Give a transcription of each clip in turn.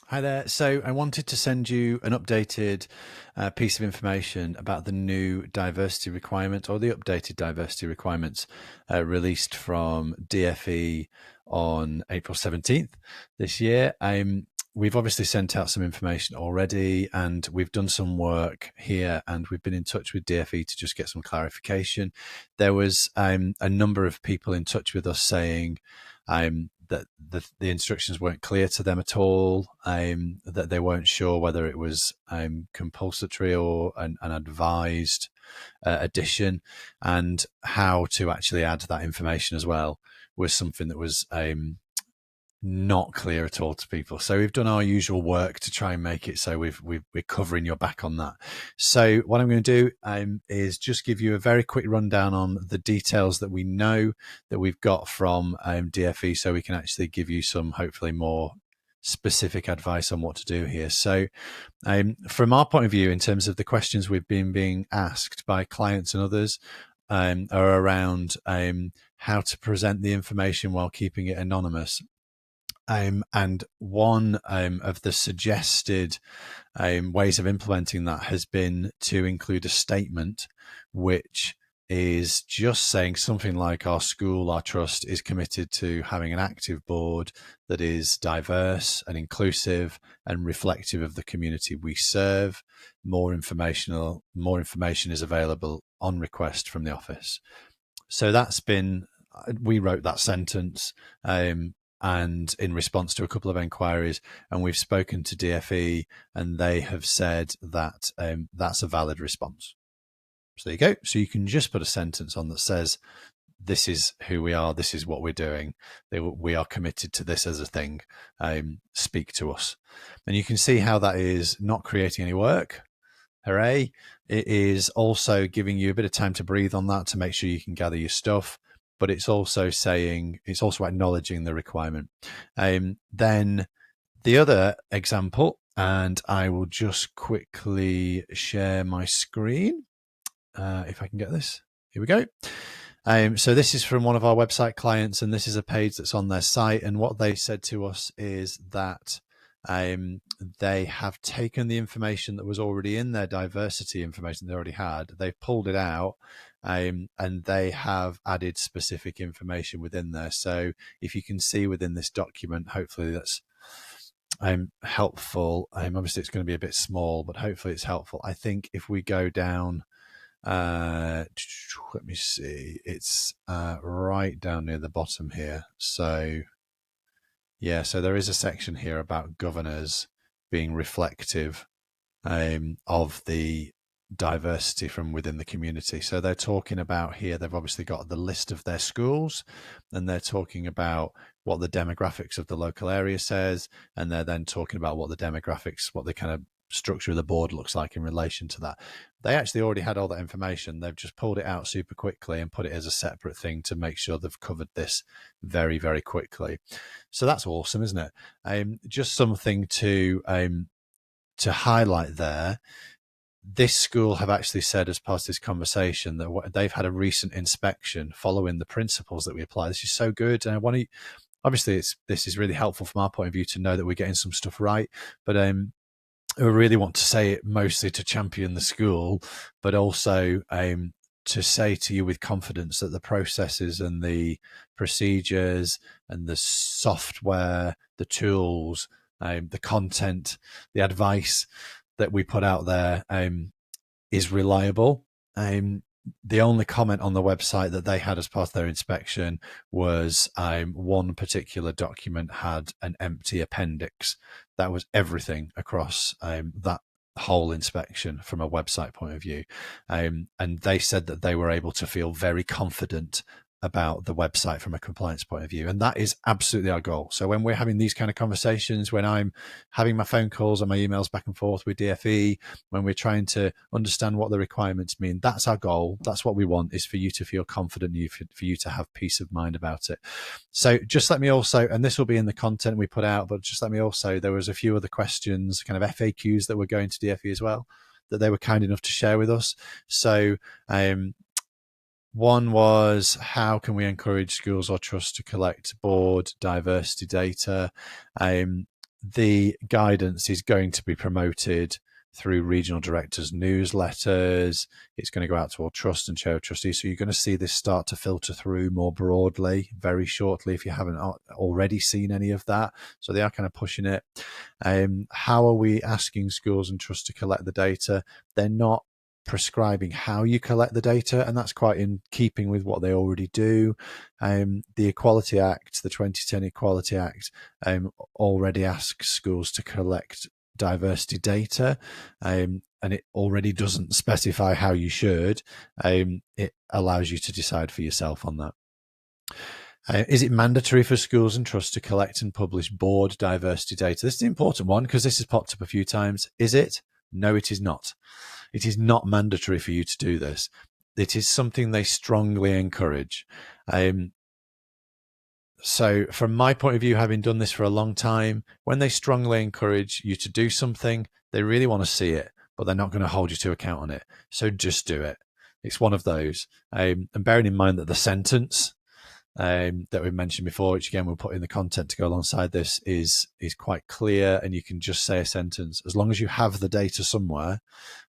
Hi there. So I wanted to send you an updated piece of information about the new diversity requirement or the updated diversity requirements released from DFE on April 17th this year. We've obviously sent out some information already, and we've done some work here, and we've been in touch with DFE to just get some clarification. There was a number of people in touch with us saying that the instructions weren't clear to them at all, that they weren't sure whether it was compulsory or an advised addition, and how to actually add that information as well was something that was not clear at all to people. So we've done our usual work to try and make it so we're covering your back on that. So what I'm going to do is just give you a very quick rundown on the details that we know that we've got from DFE, so we can actually give you some hopefully more specific advice on what to do here. So from our point of view, in terms of the questions we've been being asked by clients and others, are around how to present the information while keeping it anonymous. And one of the suggested ways of implementing that has been to include a statement which is just saying something like our school, our trust is committed to having an active board that is diverse and inclusive and reflective of the community we serve. More information is available on request from the office. So we wrote that sentence and in response to a couple of enquiries, and we've spoken to DFE, and they have said that that's a valid response. So there you go. So you can just put a sentence on that says, this is who we are, this is what we're doing, we are committed to this as a thing, speak to us. And you can see how that is not creating any work. Hooray. It is also giving you a bit of time to breathe on that to make sure you can gather your stuff, but it's also acknowledging the requirement. Then the other example, and I will just quickly share my screen if I can get this. Here we go. So this is from one of our website clients, and this is a page that's on their site. And what they said to us is that they have taken the information that was already in their diversity information they already had, they've pulled it out, and they have added specific information within there. So if you can see within this document, hopefully that's helpful. Obviously it's going to be a bit small, but hopefully it's helpful. I think if we go down, let me see, it's right down near the bottom here. So yeah, so there is a section here about governors being reflective of the diversity from within the community. So they're talking about here, they've obviously got the list of their schools, and they're talking about what the demographics of the local area says, and they're then talking about what the kind of structure of the board looks like in relation to that. They actually already had all that information. They've just pulled it out super quickly and put it as a separate thing to make sure they've covered this very, very quickly. So that's awesome, isn't it? Just something to highlight there. This school have actually said, as part of this conversation, that they've had a recent inspection following the principles that we apply. This is so good. And I want to, obviously, this is really helpful from our point of view to know that we're getting some stuff right. But I really want to say it mostly to champion the school, but also to say to you with confidence that the processes and the procedures and the software, the tools, the content, the advice that we put out there is reliable. The only comment on the website that they had as part of their inspection was one particular document had an empty appendix. That was everything across that whole inspection from a website point of view. And they said that they were able to feel very confident about the website from a compliance point of view. And that is absolutely our goal. So when we're having these kind of conversations, when I'm having my phone calls and my emails back and forth with DFE, when we're trying to understand what the requirements mean, that's our goal. That's what we want, is for you to feel confident, for you to have peace of mind about it. So just let me also, and this will be in the content we put out, but just let me also, there was a few other questions, kind of FAQs that were going to DFE as well, that they were kind enough to share with us. So one was, how can we encourage schools or trusts to collect board diversity data? the guidance is going to be promoted through regional directors' newsletters. It's going to go out to all trust and chair of trustees. So you're going to see this start to filter through more broadly very shortly if you haven't already seen any of that. So they are kind of pushing it. How are we asking schools and trusts to collect the data? They're not prescribing how you collect the data, and that's quite in keeping with what they already do. The Equality Act, the 2010 Equality Act, already asks schools to collect diversity data, and it already doesn't specify how you should. It allows you to decide for yourself on that. Is it mandatory for schools and trusts to collect and publish board diversity data? This is an important one because this has popped up a few times. Is it? No, it is not. It is not mandatory for you to do this. It is something they strongly encourage. So from my point of view, having done this for a long time, when they strongly encourage you to do something, they really want to see it, but they're not going to hold you to account on it. So just do it. It's one of those. And bearing in mind that the sentence that we mentioned before, which again we'll put in the content to go alongside this, is quite clear, and you can just say a sentence. As long as you have the data somewhere,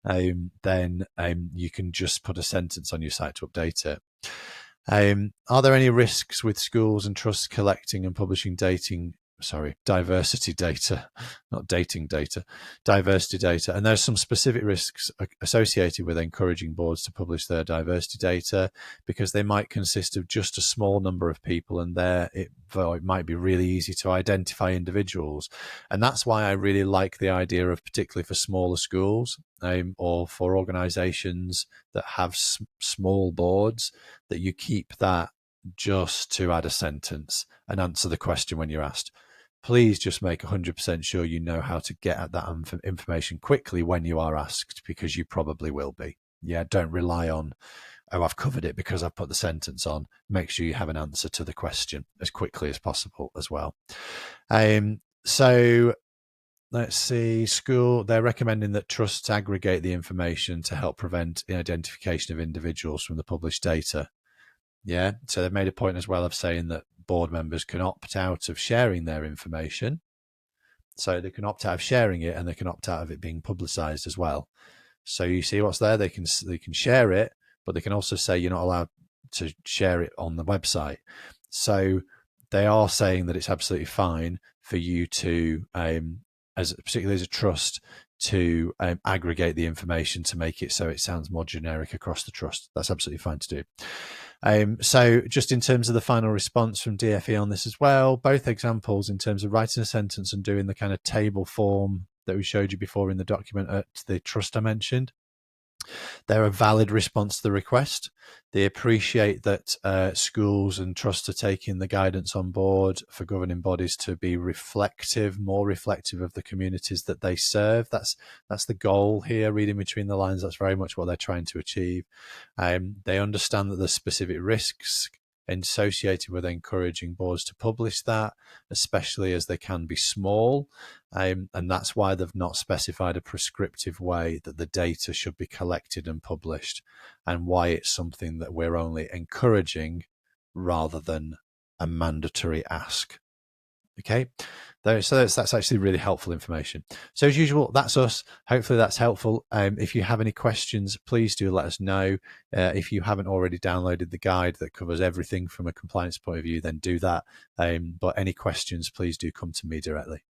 then you can just put a sentence on your site to update it. Are there any risks with schools and trusts collecting and publishing diversity data, not dating data, diversity data? And there's some specific risks associated with encouraging boards to publish their diversity data, because they might consist of just a small number of people, and it might be really easy to identify individuals. And that's why I really like the idea of, particularly for smaller schools, or for organizations that have small boards, that you keep that just to add a sentence and answer the question when you're asked. Please just make 100% sure you know how to get at that information quickly when you are asked, because you probably will be. Yeah, don't rely on, oh, I've covered it because I've put the sentence on. Make sure you have an answer to the question as quickly as possible as well. So let's see, they're recommending that trusts aggregate the information to help prevent identification of individuals from the published data. Yeah, so they've made a point as well of saying that board members can opt out of sharing their information. So they can opt out of sharing it, and they can opt out of it being publicized as well. So you see what's there. They can share it, but they can also say you're not allowed to share it on the website. So they are saying that it's absolutely fine for you to, particularly as a trust, to aggregate the information to make it so it sounds more generic across the trust. That's absolutely fine to do. So just in terms of the final response from DFE on this as well, both examples in terms of writing a sentence and doing the kind of table form that we showed you before in the document at the trust I mentioned, they're a valid response to the request. They appreciate that schools and trusts are taking the guidance on board for governing bodies to be more reflective of the communities that they serve. That's the goal here. Reading between the lines, that's very much what they're trying to achieve. They understand that there's specific risks associated with encouraging boards to publish that, especially as they can be small. And that's why they've not specified a prescriptive way that the data should be collected and published, and why it's something that we're only encouraging rather than a mandatory ask. Okay, so that's actually really helpful information. So as usual, that's us. Hopefully that's helpful. If you have any questions, please do let us know. If you haven't already downloaded the guide that covers everything from a compliance point of view, then do that. But any questions, please do come to me directly.